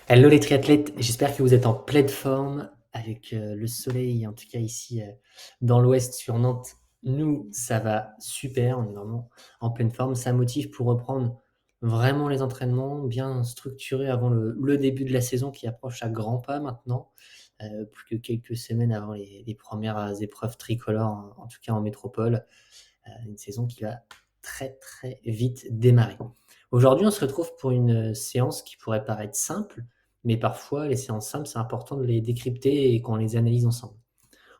Hello les triathlètes, j'espère que vous êtes en pleine forme avec le soleil, en tout cas ici dans l'ouest sur Nantes. Nous, ça va super, on est vraiment en pleine forme. Ça motive pour reprendre vraiment les entraînements bien structurés avant le début de la saison qui approche à grands pas maintenant, plus que quelques semaines avant les premières épreuves tricolores, en tout cas en métropole. Une saison qui va très très vite démarrer. Aujourd'hui, on se retrouve pour une séance qui pourrait paraître simple, mais parfois les séances simples, c'est important de les décrypter et qu'on les analyse ensemble.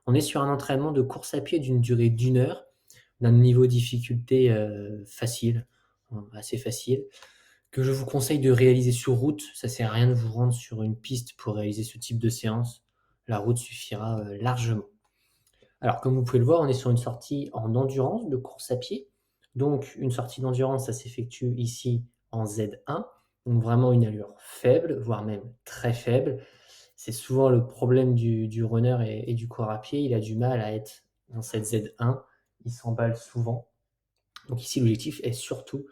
On est sur un entraînement de course à pied d'une durée d'1 heure, d'un niveau difficulté facile, assez facile, que je vous conseille de réaliser sur route. Ça sert à rien de vous rendre sur une piste pour réaliser ce type de séance. La route suffira largement. Alors, comme vous pouvez le voir, on est sur une sortie en endurance de course à pied. Donc, une sortie d'endurance, ça s'effectue ici en Z1, donc vraiment une allure faible, voire même très faible. C'est souvent le problème du runner et du coureur à pied. Il a du mal à être dans cette Z1. Il s'emballe souvent. Donc ici, l'objectif est surtout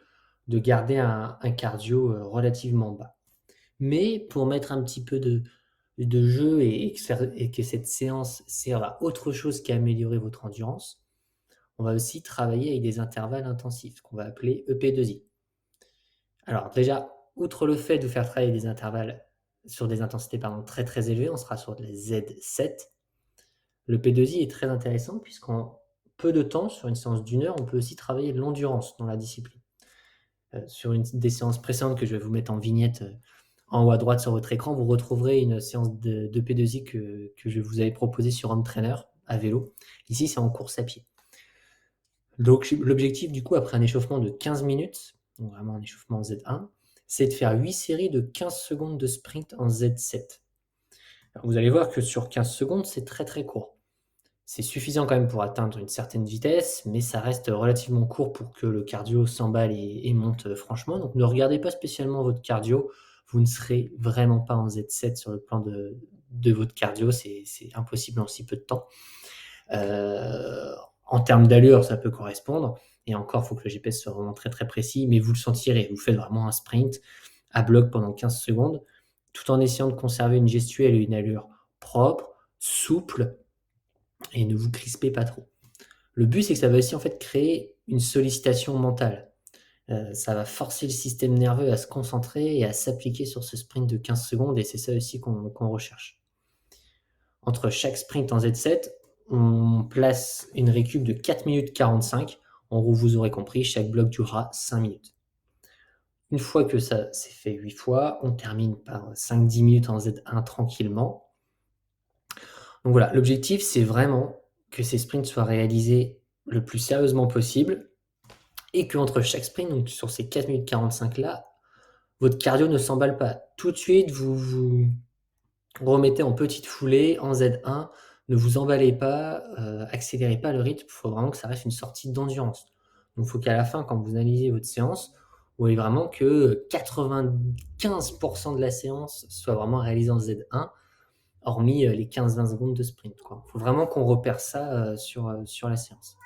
de garder un cardio relativement bas. Mais pour mettre un petit peu de jeu et que cette séance serve à autre chose qu'à améliorer votre endurance, on va aussi travailler avec des intervalles intensifs qu'on va appeler EP2I. Alors déjà, outre le fait de vous faire travailler des intervalles sur des intensités très très élevées, on sera sur de la Z7. Le P2I est très intéressant puisqu'en peu de temps, sur une séance d'1 heure, on peut aussi travailler l'endurance dans la discipline. Sur une des séances précédentes que je vais vous mettre en vignette en haut à droite sur votre écran, vous retrouverez une séance de P2I que je vous avais proposée sur Home Trainer à vélo. Ici, c'est en course à pied. Donc l'objectif du coup, après un échauffement de 15 minutes, donc vraiment un échauffement en Z1, c'est de faire 8 séries de 15 secondes de sprint en Z7. Alors, vous allez voir que sur 15 secondes, c'est très très court. C'est suffisant quand même pour atteindre une certaine vitesse, mais ça reste relativement court pour que le cardio s'emballe et monte franchement. Donc ne regardez pas spécialement votre cardio, vous ne serez vraiment pas en Z7 sur le plan de votre cardio, c'est impossible en si peu de temps. En termes d'allure, ça peut correspondre, et encore, il faut que le GPS soit vraiment très très précis, mais vous le sentirez, vous faites vraiment un sprint à bloc pendant 15 secondes, tout en essayant de conserver une gestuelle et une allure propre, souple, et ne vous crispez pas trop. Le but, c'est que ça va aussi en fait créer une sollicitation mentale. Ça va forcer le système nerveux à se concentrer et à s'appliquer sur ce sprint de 15 secondes, et c'est ça aussi qu'on recherche. Entre chaque sprint en Z7, on place une récup de 4 minutes 45. En gros, vous aurez compris, chaque bloc durera 5 minutes. Une fois que ça s'est fait 8 fois, on termine par 5-10 minutes en Z1 tranquillement. Donc voilà, l'objectif, c'est vraiment que ces sprints soient réalisés le plus sérieusement possible et qu'entre chaque sprint, donc sur ces 4 minutes 45 là, votre cardio ne s'emballe pas. Tout de suite, vous vous remettez en petite foulée, en Z1, ne vous emballez pas, accélérez pas le rythme, il faut vraiment que ça reste une sortie d'endurance. Donc il faut qu'à la fin, quand vous analysez votre séance, vous voyez vraiment que 95 de la séance soit vraiment réalisée en Z1, hormis les 15-20 secondes de sprint. Il faut vraiment qu'on repère ça sur la séance.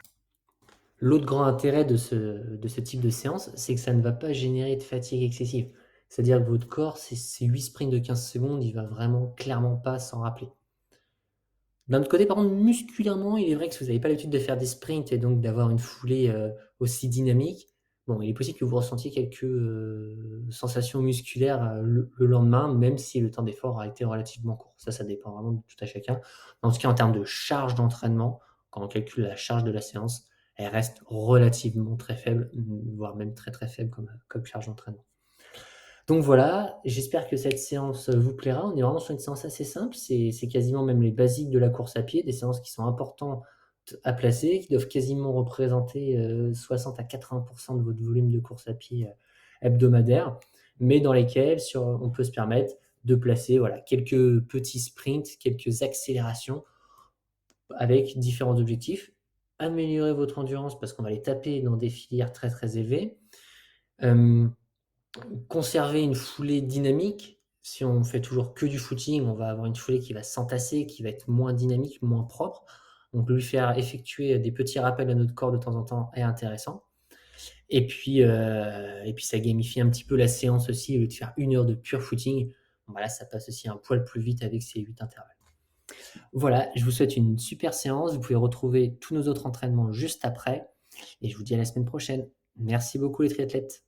L'autre grand intérêt de ce type de séance, c'est que ça ne va pas générer de fatigue excessive. C'est-à-dire que votre corps, ces 8 sprints de 15 secondes, il va vraiment clairement pas s'en rappeler. D'un autre côté, par contre, musculairement, il est vrai que si vous n'avez pas l'habitude de faire des sprints et donc d'avoir une foulée aussi dynamique, bon, il est possible que vous ressentiez quelques sensations musculaires le lendemain, même si le temps d'effort a été relativement court. Ça dépend vraiment de tout à chacun. En tout cas, en termes de charge d'entraînement, quand on calcule la charge de la séance, elle reste relativement très faible, voire même très très faible comme charge d'entraînement. Donc voilà, j'espère que cette séance vous plaira. On est vraiment sur une séance assez simple, c'est quasiment même les basiques de la course à pied, des séances qui sont importantes à placer, qui doivent quasiment représenter 60 à 80 de votre volume de course à pied hebdomadaire, mais dans lesquelles on peut se permettre de placer voilà, quelques petits sprints, quelques accélérations avec différents objectifs. Améliorer votre endurance parce qu'on va les taper dans des filières très très élevées. Euh, Conserver une foulée dynamique. Si on fait toujours que du footing, on va avoir une foulée qui va s'entasser, qui va être moins dynamique, moins propre. Donc lui faire effectuer des petits rappels à notre corps de temps en temps est intéressant. Et puis ça gamifie un petit peu la séance aussi, au lieu de faire 1 heure de pur footing, Voilà, ça passe aussi un poil plus vite avec ces 8 intervalles. Voilà, je vous souhaite une super séance. Vous pouvez retrouver tous nos autres entraînements juste après et je vous dis à la semaine prochaine. Merci beaucoup les triathlètes.